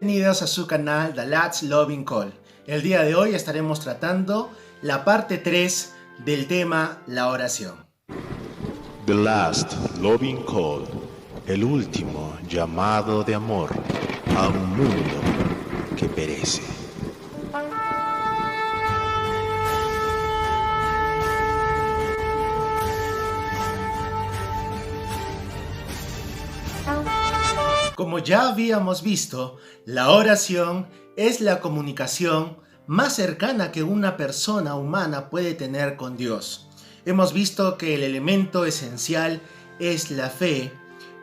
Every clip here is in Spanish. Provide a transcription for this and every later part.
Bienvenidos a su canal The Last Loving Call. El día de hoy estaremos tratando la parte 3 del tema la oración. The Last Loving Call, el último llamado de amor a un mundo que perece. Como ya habíamos visto, la oración es la comunicación más cercana que una persona humana puede tener con Dios. Hemos visto que el elemento esencial es la fe.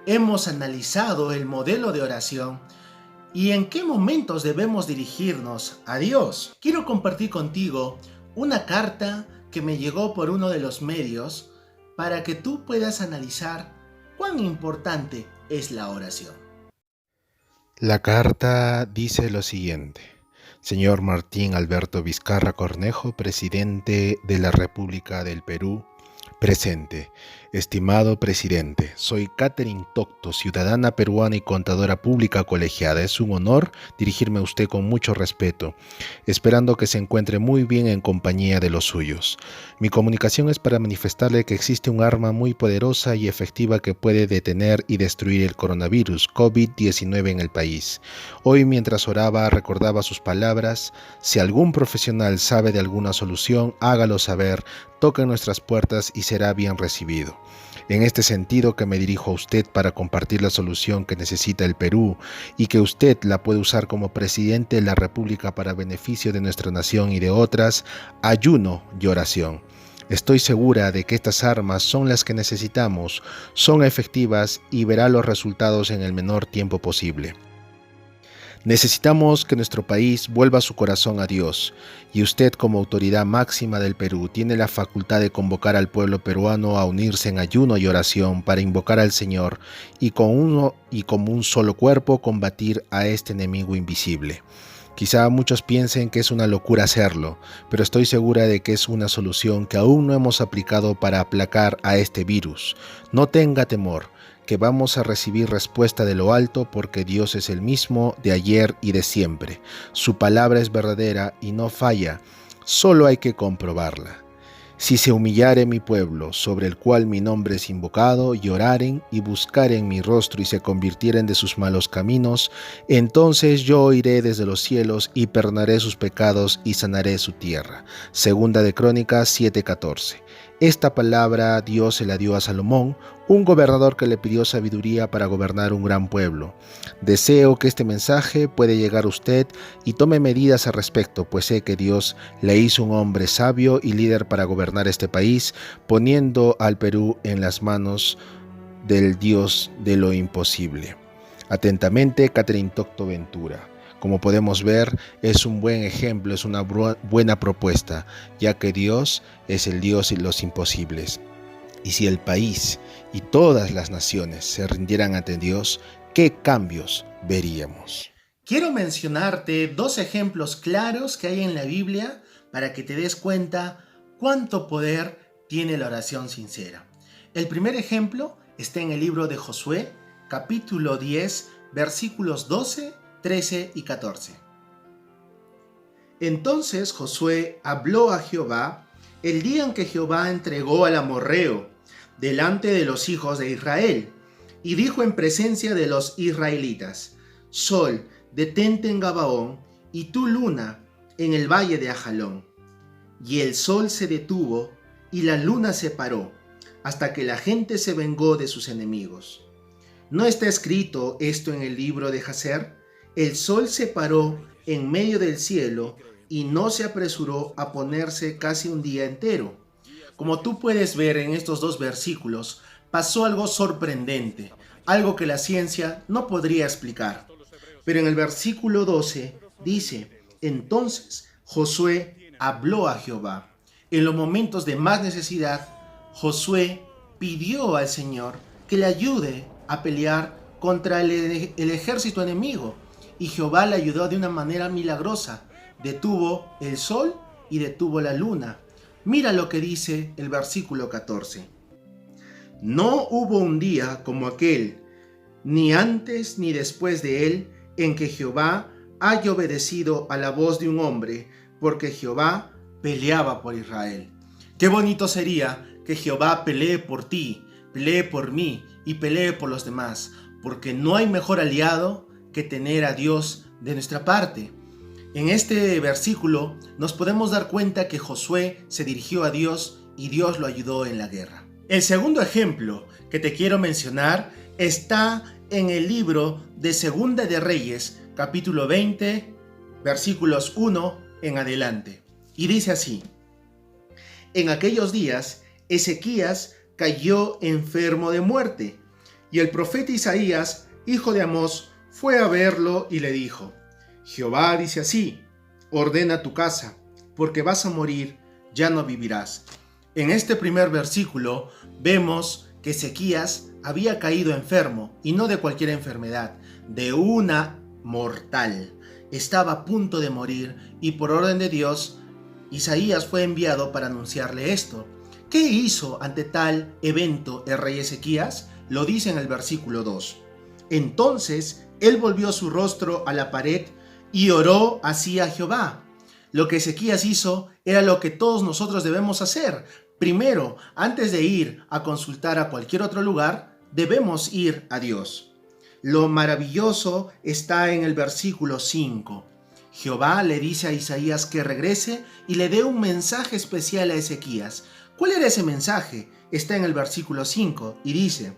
Hemos analizado el modelo de oración y en qué momentos debemos dirigirnos a Dios. Quiero compartir contigo una carta que me llegó por uno de los medios para que tú puedas analizar cuán importante es la oración. La carta dice lo siguiente: Señor Martín Alberto Vizcarra Cornejo, presidente de la República del Perú, presente. Estimado presidente, soy Catherine Tocto, ciudadana peruana y contadora pública colegiada. Es un honor dirigirme a usted con mucho respeto, esperando que se encuentre muy bien en compañía de los suyos. Mi comunicación es para manifestarle que existe un arma muy poderosa y efectiva que puede detener y destruir el coronavirus COVID-19 en el país. Hoy, mientras oraba, recordaba sus palabras: si algún profesional sabe de alguna solución, hágalo saber, toque nuestras puertas y será bien recibido. En este sentido que me dirijo a usted para compartir la solución que necesita el Perú y que usted la puede usar como presidente de la República para beneficio de nuestra nación y de otras: ayuno y oración. Estoy segura de que estas armas son las que necesitamos, son efectivas y verá los resultados en el menor tiempo posible. Necesitamos que nuestro país vuelva su corazón a Dios, y usted, como autoridad máxima del Perú, tiene la facultad de convocar al pueblo peruano a unirse en ayuno y oración para invocar al Señor y como un solo cuerpo combatir a este enemigo invisible. Quizá muchos piensen que es una locura hacerlo, pero estoy segura de que es una solución que aún no hemos aplicado para aplacar a este virus. No tenga temor, que vamos a recibir respuesta de lo alto, porque Dios es el mismo de ayer y de siempre. Su palabra es verdadera y no falla, solo hay que comprobarla. Si se humillare mi pueblo, sobre el cual mi nombre es invocado, y oraren y buscaren mi rostro y se convirtieren de sus malos caminos, entonces yo oiré desde los cielos y perdonaré sus pecados y sanaré su tierra. Segunda de Crónicas 7:14. Esta palabra Dios se la dio a Salomón, un gobernador que le pidió sabiduría para gobernar un gran pueblo. Deseo que este mensaje pueda llegar a usted y tome medidas al respecto, pues sé que Dios le hizo un hombre sabio y líder para gobernar este país, poniendo al Perú en las manos del Dios de lo imposible. Atentamente, Catherine Tocto Ventura. Como podemos ver, es un buen ejemplo, es una buena propuesta, ya que Dios es el Dios de los imposibles. Y si el país y todas las naciones se rindieran ante Dios, ¿qué cambios veríamos? Quiero mencionarte dos ejemplos claros que hay en la Biblia para que te des cuenta cuánto poder tiene la oración sincera. El primer ejemplo está en el libro de Josué, capítulo 10, versículos 12, 13 y 14. Entonces Josué habló a Jehová el día en que Jehová entregó al amorreo delante de los hijos de Israel, y dijo en presencia de los israelitas: Sol, detente en Gabaón, y tú, luna, en el valle de Ajalón. Y el sol se detuvo, y la luna se paró, hasta que la gente se vengó de sus enemigos. ¿No está escrito esto en el libro de Jaser? El sol se paró en medio del cielo y no se apresuró a ponerse casi un día entero. Como tú puedes ver en estos dos versículos, pasó algo sorprendente, algo que la ciencia no podría explicar. Pero en el versículo 12 dice: entonces Josué habló a Jehová. En los momentos de más necesidad, Josué pidió al Señor que le ayude a pelear contra el ejército enemigo, y Jehová le ayudó de una manera milagrosa. Detuvo el sol y detuvo la luna. Mira lo que dice el versículo 14. No hubo un día como aquel, ni antes ni después de él, en que Jehová haya obedecido a la voz de un hombre, porque Jehová peleaba por Israel. Qué bonito sería que Jehová pelee por ti, pelee por mí y pelee por los demás, porque no hay mejor aliado que tener a Dios de nuestra parte. En este versículo nos podemos dar cuenta que Josué se dirigió a Dios y Dios lo ayudó en la guerra. El segundo ejemplo que te quiero mencionar está en el libro de Segunda de Reyes, capítulo 20, versículos 1 en adelante. Y dice así: En aquellos días, Ezequías cayó enfermo de muerte, y el profeta Isaías, hijo de Amós, fue a verlo y le dijo: Jehová dice así: ordena tu casa, porque vas a morir, ya no vivirás. En este primer versículo vemos que Ezequías había caído enfermo, y no de cualquier enfermedad, de una mortal. Estaba a punto de morir, y por orden de Dios, Isaías fue enviado para anunciarle esto. ¿Qué hizo ante tal evento el rey Ezequías? Lo dice en el versículo 2. Entonces él volvió su rostro a la pared y oró así a Jehová. Lo que Ezequías hizo era lo que todos nosotros debemos hacer. Primero, antes de ir a consultar a cualquier otro lugar, debemos ir a Dios. Lo maravilloso está en el versículo 5. Jehová le dice a Isaías que regrese y le dé un mensaje especial a Ezequías. ¿Cuál era ese mensaje? Está en el versículo 5 y dice: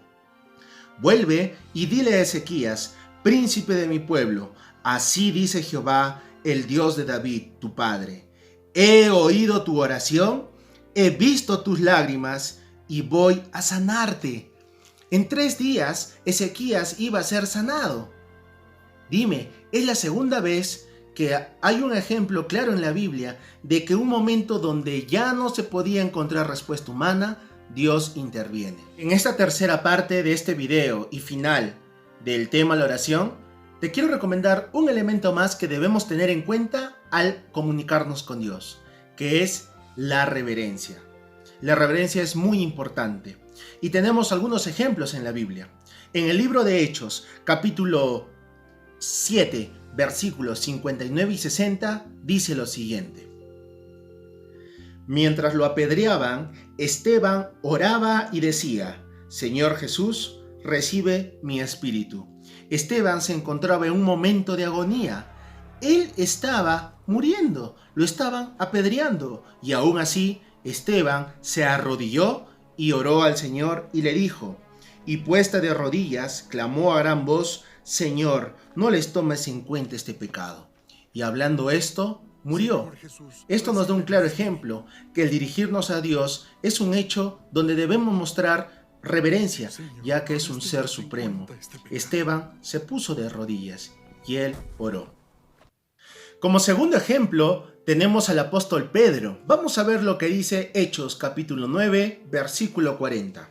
Vuelve y dile a Ezequías, príncipe de mi pueblo, así dice Jehová, el Dios de David, tu padre. He oído tu oración, he visto tus lágrimas y voy a sanarte. En 3 días Ezequías iba a ser sanado. Dime, es la segunda vez que hay un ejemplo claro en la Biblia de que un momento donde ya no se podía encontrar respuesta humana, Dios interviene. En esta tercera parte de este video y final del tema la oración, te quiero recomendar un elemento más que debemos tener en cuenta al comunicarnos con Dios, que es la reverencia. La reverencia es muy importante y tenemos algunos ejemplos en la Biblia. En el libro de Hechos, capítulo 7, versículos 59 y 60, dice lo siguiente: Mientras lo apedreaban, Esteban oraba y decía: Señor Jesús, recibe mi espíritu. Esteban se encontraba en un momento de agonía. Él estaba muriendo, lo estaban apedreando, y aún así Esteban se arrodilló y oró al Señor y le dijo, y puesta de rodillas, clamó a gran voz: Señor, no les tomes en cuenta este pecado. Y hablando esto, murió. Esto nos da un claro ejemplo, que el dirigirnos a Dios es un hecho donde debemos mostrar reverencia, ya que es un ser supremo. Esteban se puso de rodillas y él oró. Como segundo ejemplo, tenemos al apóstol Pedro. Vamos a ver lo que dice Hechos capítulo 9, versículo 40.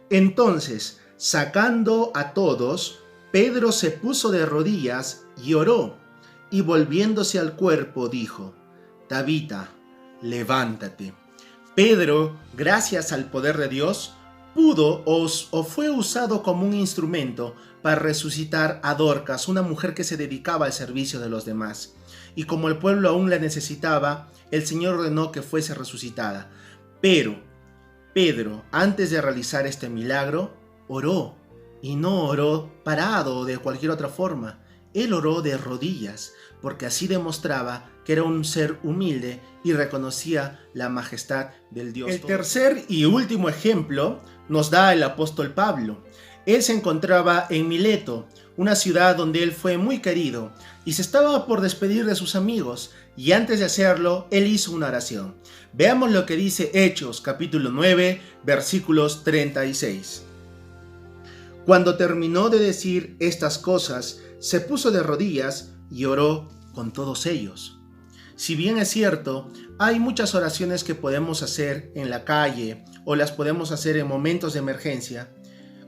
Entonces, sacando a todos, Pedro se puso de rodillas y oró, y volviéndose al cuerpo dijo: Tabita, levántate. Pedro, gracias al poder de Dios, pudo o fue usado como un instrumento para resucitar a Dorcas, una mujer que se dedicaba al servicio de los demás. Y como el pueblo aún la necesitaba, el Señor ordenó que fuese resucitada. Pero Pedro, antes de realizar este milagro, oró. Y no oró parado o de cualquier otra forma. Él oró de rodillas, porque así demostraba que era un ser humilde y reconocía la majestad del Dios. El tercer y último ejemplo nos da el apóstol Pablo. Él se encontraba en Mileto, una ciudad donde él fue muy querido, y se estaba por despedir de sus amigos, y antes de hacerlo, él hizo una oración. Veamos lo que dice Hechos, capítulo 9, versículos 36. Cuando terminó de decir estas cosas, se puso de rodillas y oró con todos ellos. Si bien es cierto, hay muchas oraciones que podemos hacer en la calle o las podemos hacer en momentos de emergencia,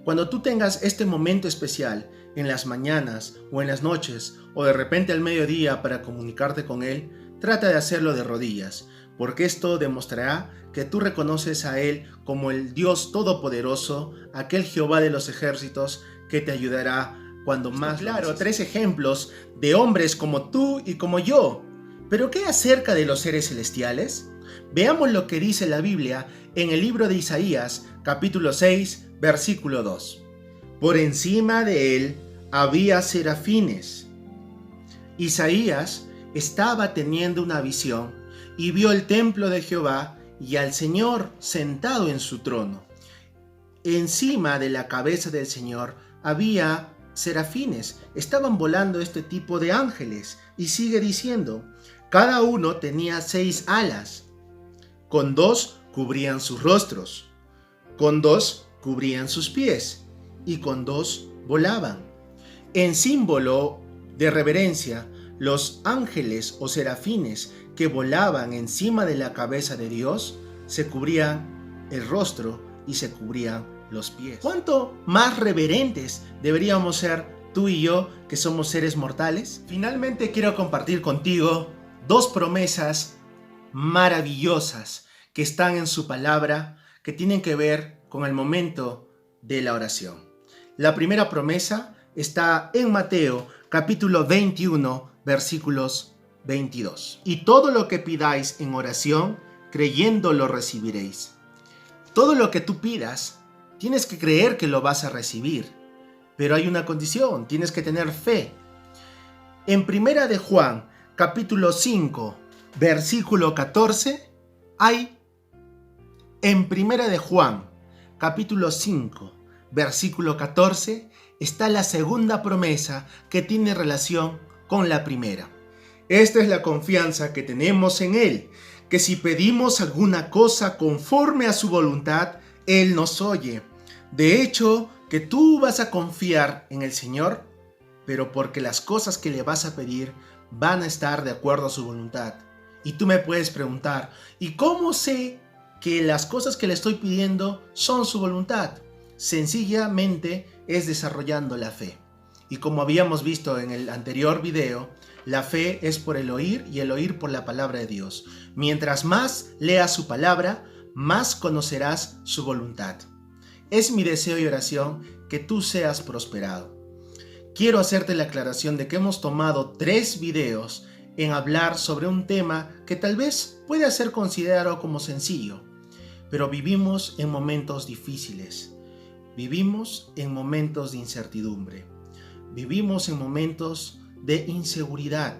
cuando tú tengas este momento especial en las mañanas o en las noches o de repente al mediodía para comunicarte con Él, trata de hacerlo de rodillas, porque esto demostrará que tú reconoces a Él como el Dios Todopoderoso, aquel Jehová de los ejércitos que te ayudará cuando más claro, 3 ejemplos de hombres como tú y como yo. ¿Pero qué acerca de los seres celestiales? Veamos lo que dice la Biblia en el libro de Isaías, capítulo 6, versículo 2. Por encima de él había serafines. Isaías estaba teniendo una visión y vio el templo de Jehová y al Señor sentado en su trono. Encima de la cabeza del Señor había serafines. Estaban volando este tipo de ángeles. Y sigue diciendo, cada uno tenía 6 alas. Con 2 cubrían sus rostros, con 2 cubrían sus pies y con 2 volaban. En símbolo de reverencia, los ángeles o serafines que volaban encima de la cabeza de Dios se cubrían el rostro y se cubrían los pies. ¿Cuánto más reverentes deberíamos ser tú y yo, que somos seres mortales? Finalmente quiero compartir contigo 2 promesas maravillosas que están en su palabra, que tienen que ver con el momento de la oración. La primera promesa está en Mateo capítulo 21 versículos 22. Y todo lo que pidáis en oración, creyendo lo recibiréis. Todo lo que tú pidas, tienes que creer que lo vas a recibir. Pero hay una condición, tienes que tener fe. En Primera de Juan capítulo 5 versículo 14 hay en Primera de Juan, capítulo 5, versículo 14, está la segunda promesa que tiene relación con la primera. Esta es la confianza que tenemos en Él, que si pedimos alguna cosa conforme a su voluntad, Él nos oye. De hecho, que tú vas a confiar en el Señor, pero porque las cosas que le vas a pedir van a estar de acuerdo a su voluntad. Y tú me puedes preguntar, ¿y cómo sé que las cosas que le estoy pidiendo son su voluntad? Sencillamente es desarrollando la fe. Y como habíamos visto en el anterior video, la fe es por el oír y el oír por la palabra de Dios. Mientras más leas su palabra, más conocerás su voluntad. Es mi deseo y oración que tú seas prosperado. Quiero hacerte la aclaración de que hemos tomado 3 videos en hablar sobre un tema que tal vez pueda ser considerado como sencillo, pero vivimos en momentos difíciles, vivimos en momentos de incertidumbre, vivimos en momentos de inseguridad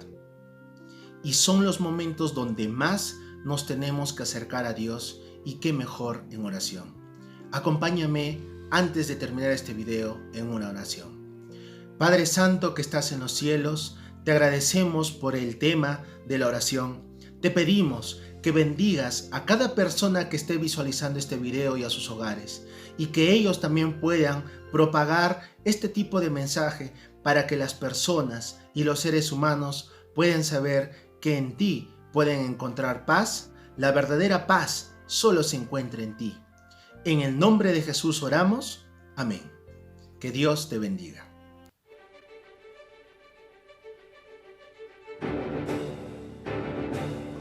y son los momentos donde más nos tenemos que acercar a Dios y qué mejor en oración. Acompáñame antes de terminar este video en una oración. Padre Santo que estás en los cielos, te agradecemos por el tema de la oración. Te pedimos que bendigas a cada persona que esté visualizando este video y a sus hogares, y que ellos también puedan propagar este tipo de mensaje para que las personas y los seres humanos puedan saber que en ti pueden encontrar paz. La verdadera paz solo se encuentra en ti. En el nombre de Jesús oramos. Amén. Que Dios te bendiga.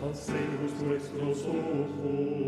Alcemos nuestros ojos.